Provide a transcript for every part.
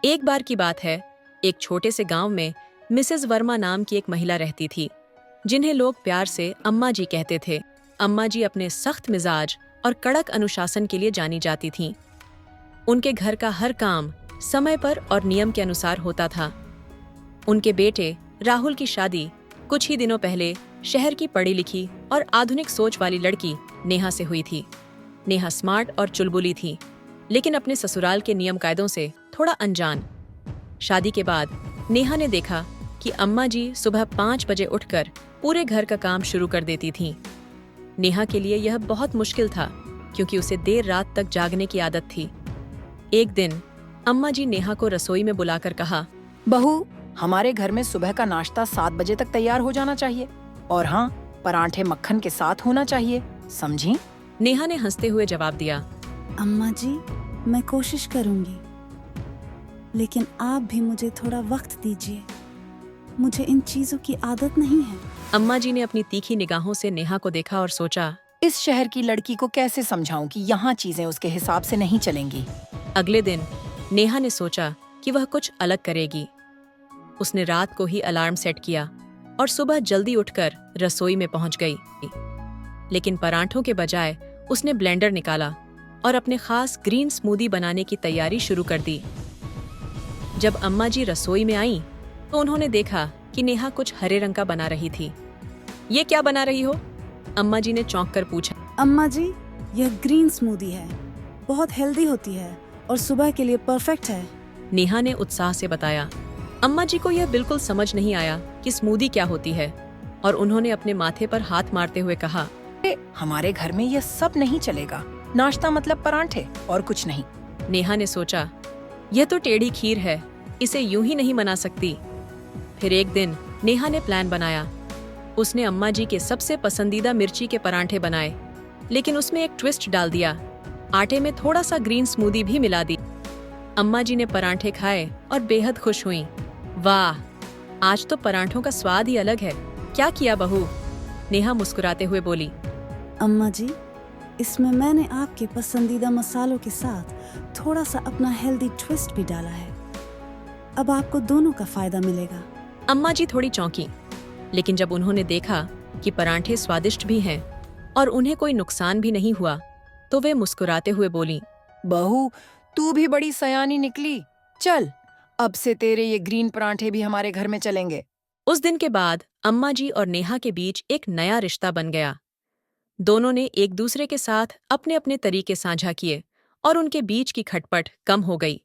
एक बार की बात है, एक छोटे से गांव में मिसेस वर्मा नाम की एक महिला रहती थी, जिन्हें लोग प्यार से अम्मा जी कहते थे। अम्मा जी अपने सख्त मिजाज और कड़क अनुशासन के लिए जानी जाती थीं। उनके घर का हर काम समय पर और नियम के अनुसार होता था। उनके बेटे राहुल की शादी कुछ ही दिनों पहले शहर की पढ़ी लिखी और आधुनिक सोच वाली लड़की नेहा से हुई थी। नेहा स्मार्ट और चुलबुली थी, लेकिन अपने ससुराल के नियम कायदों से थोड़ा अनजान। शादी के बाद नेहा ने देखा कि अम्मा जी सुबह 5 बजे उठकर पूरे घर का काम शुरू कर देती थीं। नेहा के लिए यह बहुत मुश्किल था, क्योंकि उसे देर रात तक जागने की आदत थी। एक दिन अम्मा जी नेहा को रसोई में बुलाकर कहा, बहू, हमारे घर में सुबह का नाश्ता 7 बजे तक तैयार हो जाना चाहिए। और हाँ, पराठे मक्खन के साथ होना चाहिए, समझी? नेहा ने हंसते हुए जवाब दिया, अम्मा जी, मैं कोशिश करूंगी, लेकिन आप भी मुझे थोड़ा वक्त दीजिए। मुझे इन चीजों की आदत नहीं है। अम्मा जी ने अपनी तीखी निगाहों से नेहा को देखा और सोचा, इस शहर की लड़की को कैसे समझाऊं कि यहाँ चीजें उसके हिसाब से नहीं चलेंगी। अगले दिन नेहा ने सोचा कि वह कुछ अलग करेगी। उसने रात को ही अलार्म सेट किया और सुबह जल्दी उठकर रसोई में पहुंच गई। लेकिन पराठों के बजाय उसने ब्लेंडर निकाला और अपने खास ग्रीन स्मूदी बनाने की तैयारी शुरू कर दी। जब अम्मा जी रसोई में आईं, तो उन्होंने देखा कि नेहा कुछ हरे रंग का बना रही थी। ये क्या बना रही हो? अम्मा जी ने चौंक कर पूछा। अम्मा जी, यह ग्रीन स्मूदी है, बहुत हेल्दी होती है और सुबह के लिए परफेक्ट है। नेहा ने उत्साह से बताया। अम्मा जी को यह बिल्कुल समझ नहीं आया कि स्मूदी क्या होती है, और उन्होंने अपने माथे पर हाथ मारते हुए कहा, हमारे घर में यह सब नहीं चलेगा। नाश्ता मतलब पराठे और कुछ नहीं। नेहा ने सोचा, यह तो टेढ़ी खीर है, इसे यूं ही नहीं बना सकती। फिर एक दिन नेहा ने प्लान बनाया। उसने अम्मा जी के सबसे पसंदीदा मिर्ची के पराठे बनाए, लेकिन उसमें एक ट्विस्ट डाल दिया। आटे में थोड़ा सा ग्रीन स्मूदी भी मिला दी। अम्मा जी ने पराठे खाए और बेहद खुश हुईं। वाह, आज तो पराठों का स्वाद ही अलग है। क्या किया बहू? नेहा मुस्कुराते हुए बोली। अम्मा जी, इसमें मैंने आपके पसंदीदा मसालों के साथ थोड़ा सा अपना हेल्दी ट्विस्ट भी डाला है। अब आपको दोनों का फायदा मिलेगा। अम्मा जी थोड़ी चौंकी, लेकिन जब उन्होंने देखा कि पराठे स्वादिष्ट भी हैं और उन्हें कोई नुकसान भी नहीं हुआ, तो वे मुस्कुराते हुए बोली, बहू, तू भी बड़ी सयानी निकली। चल, अब से तेरे ये ग्रीन पराठे भी हमारे घर में चलेंगे। उस दिन के बाद अम्मा जी और नेहा के बीच एक नया रिश्ता बन गया। दोनों ने एक दूसरे के साथ अपने अपने तरीके साझा किए और उनके बीच की खटपट कम हो गई।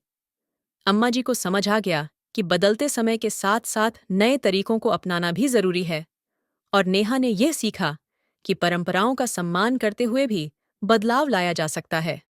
अम्मा जी को समझ आ गया कि बदलते समय के साथ साथ नए तरीकों को अपनाना भी जरूरी है, और नेहा ने यह सीखा कि परंपराओं का सम्मान करते हुए भी बदलाव लाया जा सकता है।